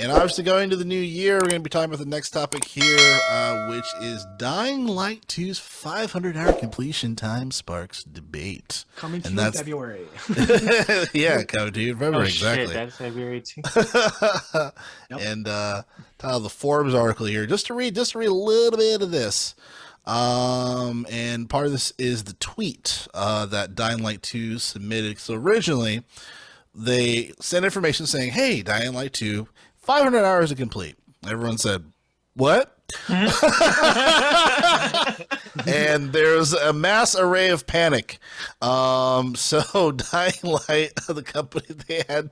And obviously, going to the new year, we're going to be talking about the next topic here, which is Dying Light 2's 500-hour completion time sparks debate. Coming to you in February. Yeah, coming to you in February, exactly. Shit, that's February too. Yep. And title of the Forbes article here, just to read a little bit of this. And part of this is the tweet that Dying Light 2 submitted. So originally, they sent information saying, "Hey, Dying Light 2, 500 hours to complete." Everyone said, "What?" And there's a mass array of panic. So Dying Light, the company, they had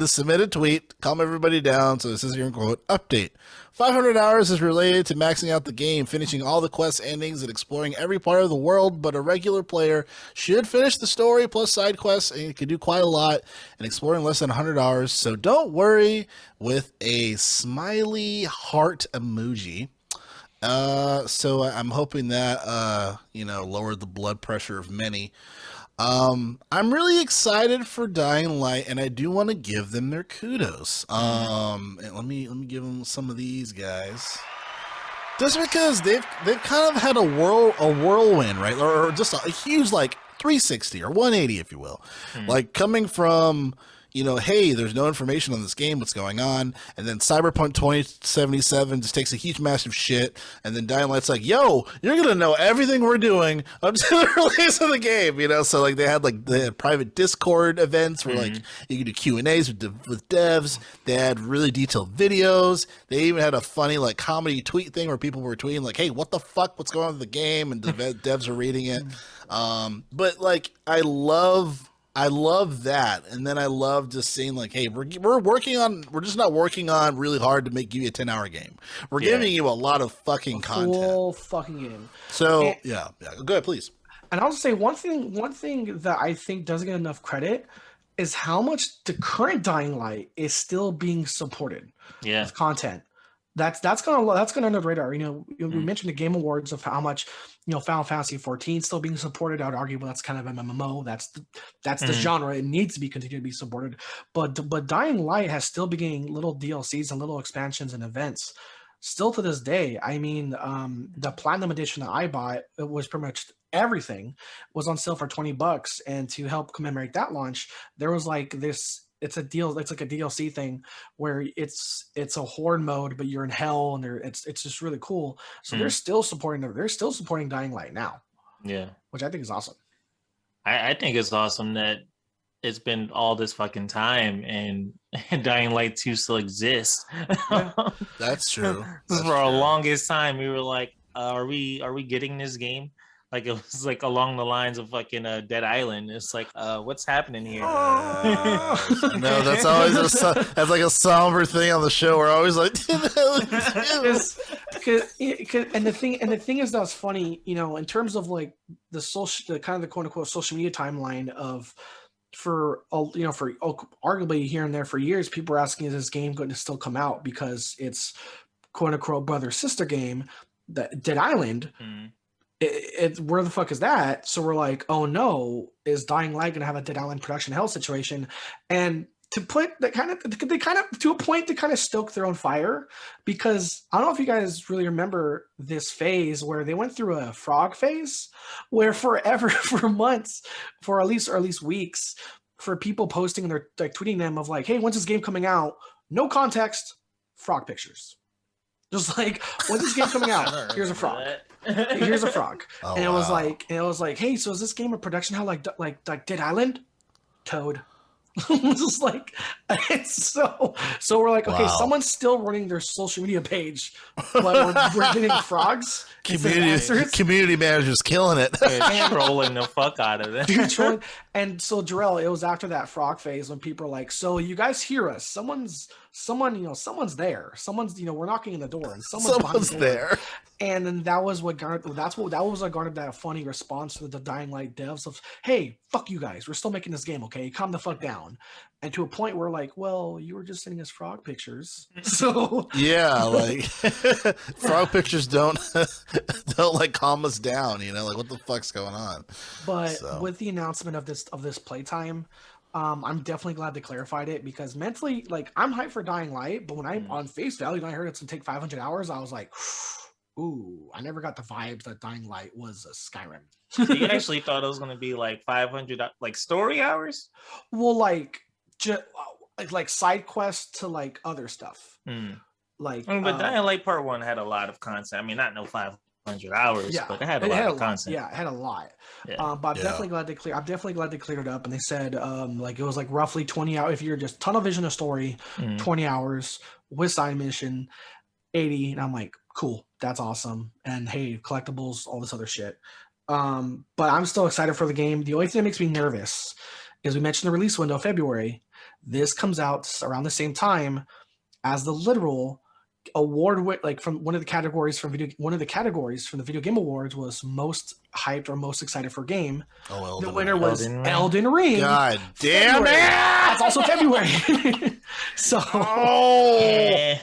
to submit a tweet, calm everybody down. So this is here in quote, "Update. 500 hours is related to maxing out the game, finishing all the quest endings, and exploring every part of the world, but a regular player should finish the story plus side quests, and you can do quite a lot, and exploring less than 100 hours, so don't worry," with a smiley heart emoji. So I'm hoping that, lowered the blood pressure of many. I'm really excited for Dying Light, and I do want to give them their kudos. And let me give them some of these guys, just because they've kind of had a whirlwind, right, or just a huge 360 or 180, if you will, like coming from. Hey, there's no information on this game, what's going on? And then Cyberpunk 2077 just takes a huge, massive shit. And then Dying Light's like, "Yo, you're going to know everything we're doing until the release of the game," So, they had private Discord events where, you could do Q&As with devs. They had really detailed videos. They even had a funny, comedy tweet thing where people were tweeting, "Hey, what the fuck? What's going on with the game?" And the devs are reading it. But, I love that, and then I love just seeing hey, we're just not working on really hard to give you a 10-hour game. We're giving you a lot of fucking content, full fucking game. So yeah, go ahead, please. And I'll just say one thing that I think doesn't get enough credit is how much the current Dying Light is still being supported with content. That's gonna under the radar. We mentioned the Game Awards of how much Final Fantasy 14 still being supported. I would argue, well, that's kind of MMO. That's the genre. It needs to be continued to be supported. But Dying Light has still been getting little DLCs and little expansions and events. Still to this day, I mean, the Platinum Edition that I bought, it was pretty much everything was on sale for $20, and to help commemorate that launch, there was this. It's a deal. It's like a DLC thing where it's a horde mode, but you're in hell, and it's just really cool. So they're still supporting Dying Light now. Yeah, which I think is awesome. I think it's awesome that it's been all this fucking time and Dying Light 2 still exists. Yeah, that's true. For a longest time, we were like, "Are we getting this game?" It was along the lines of fucking Dead Island. It's what's happening here? No, that's always that's a somber thing on the show. We're always like, and the thing is that's funny, in terms of the kind of the quote unquote social media timeline of for arguably here and there for years, people were asking, is this game going to still come out because it's quote unquote brother sister game, that Dead Island. Where the fuck is that? So we're like, oh no, is Dying Light gonna have a Dead Island production hell situation? And to put that to a point to kind of stoke their own fire, because I don't know if you guys really remember this phase where they went through a frog phase where for months, for at least weeks, for people posting and they're tweeting them of hey, when's this game coming out? No context, frog pictures. Just when's this game coming out? Here's a frog. Here's a frog. Oh, and it was hey, so is this game a production hell like Dead Island? Toad. Just it's so we're okay, someone's still running their social media page, but we're getting frogs. Community managers killing it. Trolling the fuck out of it. Dude, and so Jarrell, it was after that frog phase when people are so you guys hear us. Someone's there. Someone's, we're knocking on the door and someone's there. And then that was what garnered that funny response to the Dying Light devs of, hey, fuck you guys. We're still making this game, okay? Calm the fuck down. And to a point where well, you were just sending us frog pictures. So yeah, frog pictures don't calm us down, what the fuck's going on? But with the announcement of this playtime, I'm definitely glad they clarified it because mentally, like, I'm hyped for Dying Light, but when I on face value and I heard it's gonna take 500 hours, I was like, ooh, I never got the vibes that Dying Light was a Skyrim. So you actually thought it was gonna be like 500 like story hours? Well, like just like side quests to like other stuff. Like, but Dying Light Part 1 had a lot of content. I mean, not no 500 hours, but it had a lot of content. Yeah, it had a lot. Yeah. But I'm definitely glad they cleared. I'm definitely glad they cleared it up. And they said, like, it was like roughly 20 hours. If you're just tunnel vision a story, 20 hours with side mission, 80. And I'm like, cool, that's awesome. And hey, collectibles, all this other shit. But I'm still excited for the game. The only thing that makes me nervous is we mentioned the release window, February. This comes out around the same time as the literal award, like from one of the categories from the Video Game Awards was most hyped or most excited for game. The winner was Elden Ring. God damn it! That's also February. So. Yeah.